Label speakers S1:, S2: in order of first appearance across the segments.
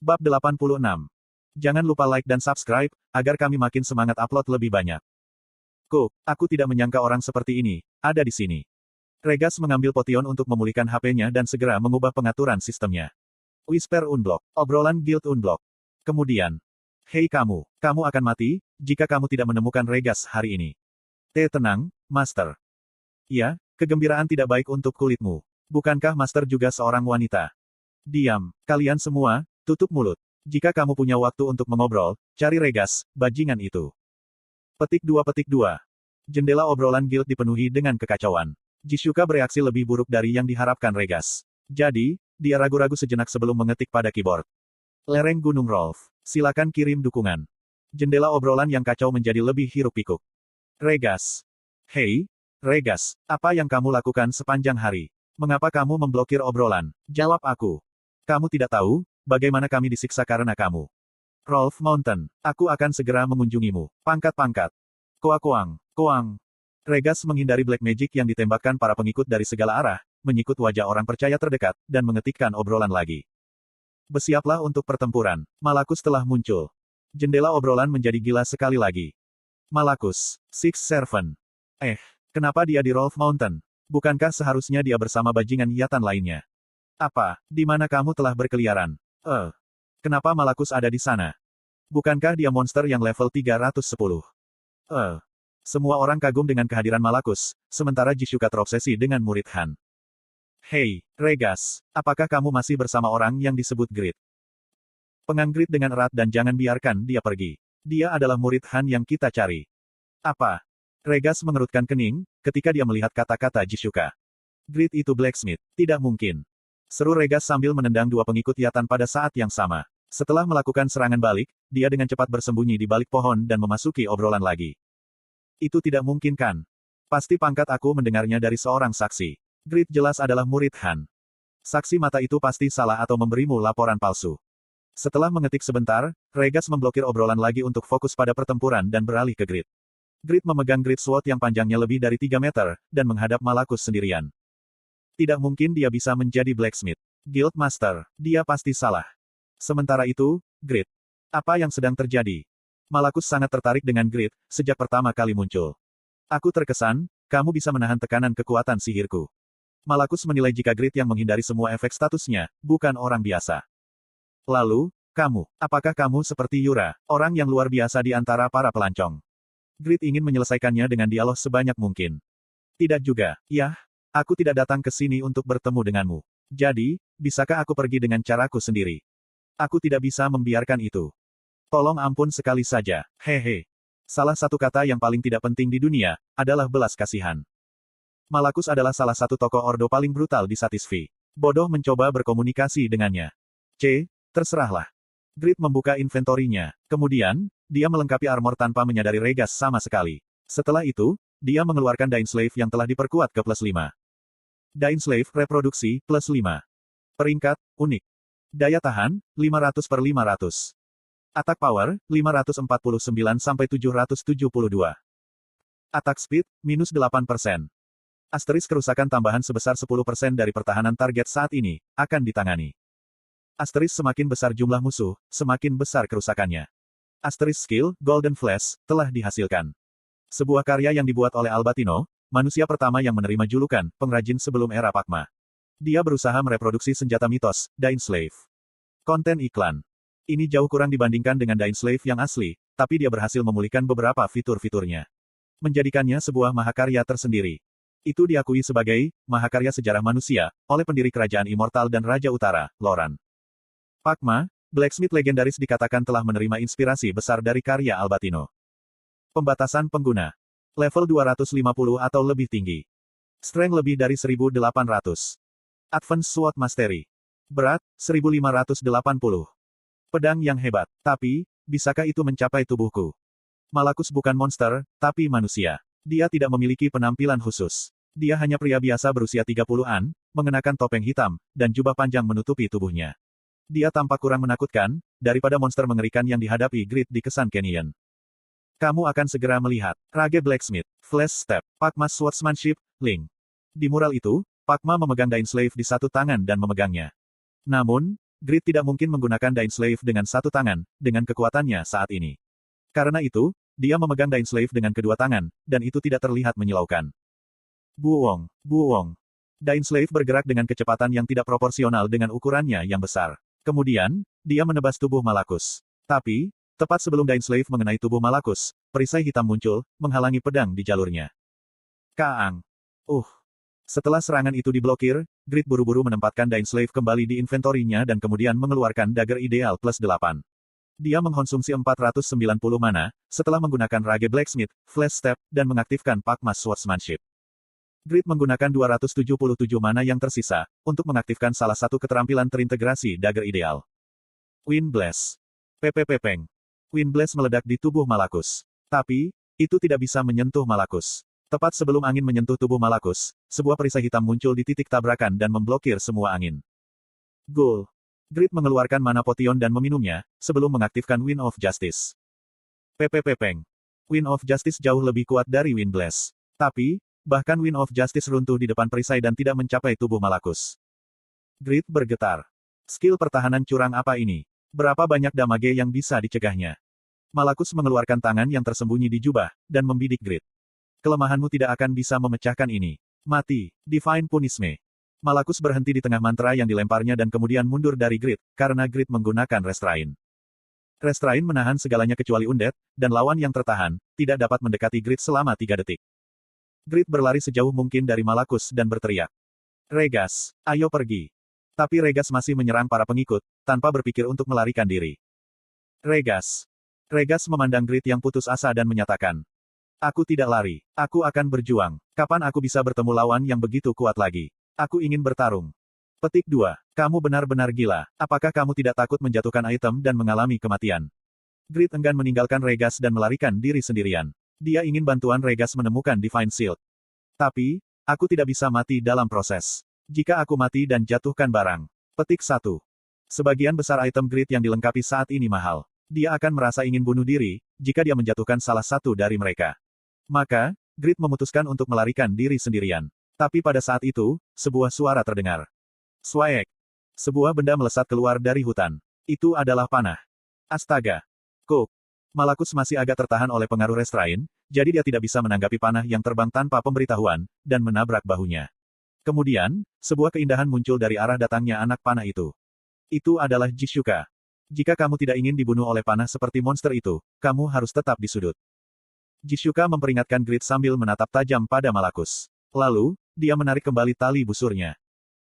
S1: Bab 86. Jangan lupa like dan subscribe, agar kami makin semangat upload lebih banyak. Aku tidak menyangka orang seperti ini ada di sini. Regas mengambil potion untuk memulihkan HP-nya dan segera mengubah pengaturan sistemnya. Whisper Unblock. Obrolan Guild Unblock. Kemudian. Hei kamu akan mati, jika kamu tidak menemukan Regas hari ini. Tenang, Master. Ya, kegembiraan tidak baik untuk kulitmu. Bukankah Master juga seorang wanita? Diam, kalian semua, tutup mulut. Jika kamu punya waktu untuk mengobrol, cari Regas, bajingan itu. Petik 2. Jendela obrolan guild dipenuhi dengan kekacauan. Jisuka bereaksi lebih buruk dari yang diharapkan Regas. Jadi, dia ragu-ragu sejenak sebelum mengetik pada keyboard. Lereng Gunung Rolf. Silakan kirim dukungan. Jendela obrolan yang kacau menjadi lebih hiruk-pikuk. Regas. Hei, Regas, apa yang kamu lakukan sepanjang hari? Mengapa kamu memblokir obrolan? Jawab aku. Kamu tidak tahu, bagaimana kami disiksa karena kamu. Rolf Mountain, aku akan segera mengunjungimu. Pangkat. Koang. Regas menghindari black magic yang ditembakkan para pengikut dari segala arah, menyikut wajah orang percaya terdekat, dan mengetikkan obrolan lagi. Bersiaplah untuk pertempuran. Malakus telah muncul. Jendela obrolan menjadi gila sekali lagi. Malakus, Six Servant. Kenapa dia di Rolf Mountain? Bukankah seharusnya dia bersama bajingan Yatan lainnya? Apa, di mana kamu telah berkeliaran? Kenapa Malakus ada di sana? Bukankah dia monster yang level 310? Semua orang kagum dengan kehadiran Malakus, sementara Jisuka terobsesi dengan murid Han. Hei, Regas, apakah kamu masih bersama orang yang disebut Grid? Pegang Grid dengan erat dan jangan biarkan dia pergi. Dia adalah murid Han yang kita cari. Apa? Regas mengerutkan kening, ketika dia melihat kata-kata Jisuka. Grid itu blacksmith, tidak mungkin. Seru Regas sambil menendang dua pengikut Yatan pada saat yang sama. Setelah melakukan serangan balik, dia dengan cepat bersembunyi di balik pohon dan memasuki obrolan lagi. Itu tidak mungkin kan? Pasti pangkat aku mendengarnya dari seorang saksi. Grid jelas adalah murid Han. Saksi mata itu pasti salah atau memberimu laporan palsu. Setelah mengetik sebentar, Regas memblokir obrolan lagi untuk fokus pada pertempuran dan beralih ke Grid. Grid memegang Grid Sword yang panjangnya lebih dari 3 meter, dan menghadap Malakus sendirian. Tidak mungkin dia bisa menjadi blacksmith. Guild Master, dia pasti salah. Sementara itu, Grid. Apa yang sedang terjadi? Malakus sangat tertarik dengan Grid, sejak pertama kali muncul. Aku terkesan, kamu bisa menahan tekanan kekuatan sihirku. Malakus menilai jika Grid yang menghindari semua efek statusnya, bukan orang biasa. Lalu, apakah kamu seperti Yura, orang yang luar biasa di antara para pelancong? Grid ingin menyelesaikannya dengan dialog sebanyak mungkin. Tidak juga, yah. Aku tidak datang ke sini untuk bertemu denganmu. Jadi, bisakah aku pergi dengan caraku sendiri? Aku tidak bisa membiarkan itu. Tolong ampun sekali saja, hehe. Salah satu kata yang paling tidak penting di dunia, adalah belas kasihan. Malakus adalah salah satu tokoh Ordo paling brutal di Satisfy. Bodoh mencoba berkomunikasi dengannya. Terserahlah. Grid membuka inventorinya. Kemudian, dia melengkapi armor tanpa menyadari Regas sama sekali. Setelah itu, dia mengeluarkan Dainslave yang telah diperkuat ke +5. Dainslave reproduksi, +5. Peringkat, unik. Daya tahan, 500/500. Attack power, 549-772. Attack speed, -8%. Asterisk kerusakan tambahan sebesar 10% dari pertahanan target saat ini, akan ditangani. Asterisk semakin besar jumlah musuh, semakin besar kerusakannya. Asterisk skill, Golden Flash, telah dihasilkan. Sebuah karya yang dibuat oleh Albatino, manusia pertama yang menerima julukan, pengrajin sebelum era Pakma. Dia berusaha mereproduksi senjata mitos, Dainslave. Konten iklan. Ini jauh kurang dibandingkan dengan Dainslave yang asli, tapi dia berhasil memulihkan beberapa fitur-fiturnya. Menjadikannya sebuah mahakarya tersendiri. Itu diakui sebagai mahakarya sejarah manusia, oleh pendiri kerajaan Immortal dan Raja Utara, Loran. Pakma, blacksmith legendaris dikatakan telah menerima inspirasi besar dari karya Albatino. Pembatasan pengguna. Level 250 atau lebih tinggi. Strength lebih dari 1800. Advanced Sword Mastery. Berat, 1580. Pedang yang hebat. Tapi, bisakah itu mencapai tubuhku? Malakus bukan monster, tapi manusia. Dia tidak memiliki penampilan khusus. Dia hanya pria biasa berusia 30-an, mengenakan topeng hitam, dan jubah panjang menutupi tubuhnya. Dia tampak kurang menakutkan, daripada monster mengerikan yang dihadapi Grid di Kesan Canyon. Kamu akan segera melihat. Rage Blacksmith, Flash Step, Pakma Swordsmanship, Link. Di mural itu, Pakma memegang Dainslave di satu tangan dan memegangnya. Namun, Grid tidak mungkin menggunakan Dainslave dengan satu tangan, dengan kekuatannya saat ini. Karena itu, dia memegang Dainslave dengan kedua tangan, dan itu tidak terlihat menyilaukan. Buong, buong. Dainslave bergerak dengan kecepatan yang tidak proporsional dengan ukurannya yang besar. Kemudian, dia menebas tubuh Malakus. Tapi, tepat sebelum Dainslave mengenai tubuh Malakus, perisai hitam muncul, menghalangi pedang di jalurnya. Kaang. Setelah serangan itu diblokir, Grid buru-buru menempatkan Dainslave kembali di inventorinya dan kemudian mengeluarkan dagger ideal plus 8. Dia mengkonsumsi 490 mana, setelah menggunakan Rage Blacksmith, Flash Step, dan mengaktifkan Pakmas Swordsmanship. Grid menggunakan 277 mana yang tersisa, untuk mengaktifkan salah satu keterampilan terintegrasi dagger ideal. Wind Blast. Peng. Wind Blast meledak di tubuh Malakus. Tapi, itu tidak bisa menyentuh Malakus. Tepat sebelum angin menyentuh tubuh Malakus, sebuah perisai hitam muncul di titik tabrakan dan memblokir semua angin. Ghoul. Grid mengeluarkan mana potion dan meminumnya, sebelum mengaktifkan Wind of Justice. Peng. Wind of Justice jauh lebih kuat dari Wind Blast. Tapi, bahkan Wind of Justice runtuh di depan perisai dan tidak mencapai tubuh Malakus. Grid bergetar. Skill pertahanan curang apa ini? Berapa banyak damage yang bisa dicegahnya? Malakus mengeluarkan tangan yang tersembunyi di jubah, dan membidik Grid. Kelemahanmu tidak akan bisa memecahkan ini. Mati. Divine Punishment. Malakus berhenti di tengah mantra yang dilemparnya dan kemudian mundur dari Grid, karena Grid menggunakan Restrain. Restrain menahan segalanya kecuali undead, dan lawan yang tertahan, tidak dapat mendekati Grid selama 3 detik. Grid berlari sejauh mungkin dari Malakus dan berteriak. Regas, ayo pergi. Tapi Regas masih menyerang para pengikut, tanpa berpikir untuk melarikan diri. Regas. Regas memandang Grid yang putus asa dan menyatakan. Aku tidak lari. Aku akan berjuang. Kapan aku bisa bertemu lawan yang begitu kuat lagi? Aku ingin bertarung. Petik 2. Kamu benar-benar gila. Apakah kamu tidak takut menjatuhkan item dan mengalami kematian? Grid enggan meninggalkan Regas dan melarikan diri sendirian. Dia ingin bantuan Regas menemukan Divine Shield. Tapi, aku tidak bisa mati dalam proses. Jika aku mati dan jatuhkan barang. Petik 1. Sebagian besar item Grid yang dilengkapi saat ini mahal. Dia akan merasa ingin bunuh diri, jika dia menjatuhkan salah satu dari mereka. Maka, Grid memutuskan untuk melarikan diri sendirian. Tapi pada saat itu, sebuah suara terdengar. Swaek. Sebuah benda melesat keluar dari hutan. Itu adalah panah. Astaga. Kuk. Malakus masih agak tertahan oleh pengaruh Restrain, jadi dia tidak bisa menanggapi panah yang terbang tanpa pemberitahuan, dan menabrak bahunya. Kemudian, sebuah keindahan muncul dari arah datangnya anak panah itu. Itu adalah Jishuka. Jika kamu tidak ingin dibunuh oleh panah seperti monster itu, kamu harus tetap di sudut. Jishuka memperingatkan Grid sambil menatap tajam pada Malakus. Lalu, dia menarik kembali tali busurnya.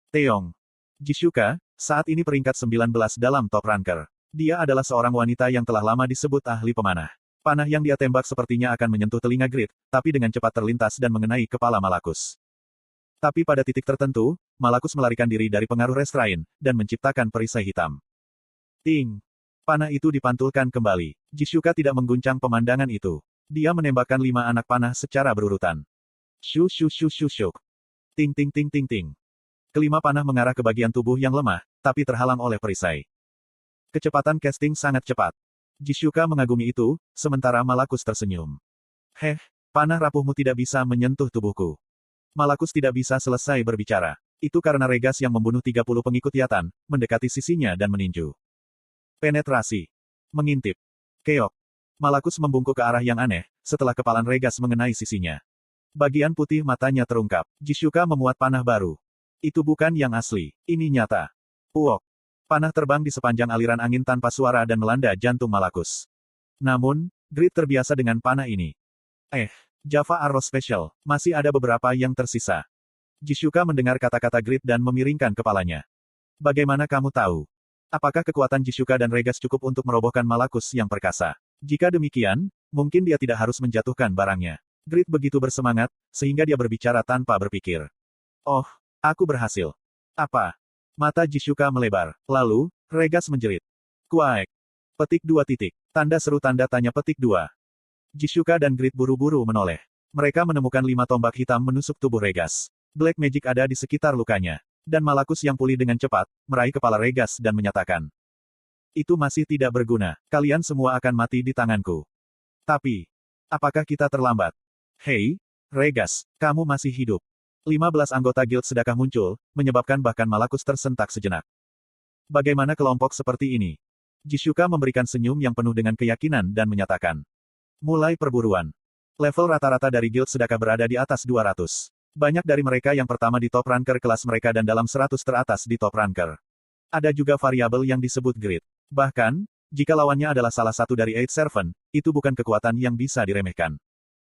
S1: Teong. Jishuka, saat ini peringkat 19 dalam top ranker. Dia adalah seorang wanita yang telah lama disebut ahli pemanah. Panah yang dia tembak sepertinya akan menyentuh telinga Grid, tapi dengan cepat terlintas dan mengenai kepala Malakus. Tapi pada titik tertentu, Malakus melarikan diri dari pengaruh Restrain, dan menciptakan perisai hitam. Ting. Panah itu dipantulkan kembali. Jishuka tidak mengguncang pemandangan itu. Dia menembakkan 5 anak panah secara berurutan. Shu shu shu shu shuk. Ting ting ting ting ting. Kelima panah mengarah ke bagian tubuh yang lemah, tapi terhalang oleh perisai. Kecepatan casting sangat cepat. Jishuka mengagumi itu, sementara Malakus tersenyum. Panah rapuhmu tidak bisa menyentuh tubuhku. Malakus tidak bisa selesai berbicara. Itu karena Regas yang membunuh 30 pengikut Yatan, mendekati sisinya dan meninju. Penetrasi. Mengintip. Keok. Malakus membungkuk ke arah yang aneh, setelah kepalan Regas mengenai sisinya. Bagian putih matanya terungkap. Jishuka memuat panah baru. Itu bukan yang asli, ini nyata. Uok. Panah terbang di sepanjang aliran angin tanpa suara dan melanda jantung Malakus. Namun, Grid terbiasa dengan panah ini. Java Arrow Special, masih ada beberapa yang tersisa. Jishuka mendengar kata-kata Grid dan memiringkan kepalanya. Bagaimana kamu tahu? Apakah kekuatan Jishuka dan Regas cukup untuk merobohkan Malakus yang perkasa? Jika demikian, mungkin dia tidak harus menjatuhkan barangnya. Grid begitu bersemangat, sehingga dia berbicara tanpa berpikir. Oh, aku berhasil. Apa? Mata Jishuka melebar. Lalu, Regas menjerit. Kuaek. Petik 2 titik. Tanda seru tanda tanya petik 2. Jishuka dan Grid buru-buru menoleh. Mereka menemukan 5 tombak hitam menusuk tubuh Regas. Black Magic ada di sekitar lukanya. Dan Malakus yang pulih dengan cepat, meraih kepala Regas dan menyatakan. Itu masih tidak berguna. Kalian semua akan mati di tanganku. Tapi, apakah kita terlambat? Hei, Regas, kamu masih hidup. 15 anggota guild sedekah muncul, menyebabkan bahkan Malakus tersentak sejenak. Bagaimana kelompok seperti ini? Jishuka memberikan senyum yang penuh dengan keyakinan dan menyatakan. Mulai perburuan. Level rata-rata dari guild sedekah berada di atas 200. Banyak dari mereka yang pertama di top ranker kelas mereka dan dalam 100 teratas di top ranker. Ada juga variabel yang disebut grid. Bahkan, jika lawannya adalah salah satu dari Eight Servant, itu bukan kekuatan yang bisa diremehkan.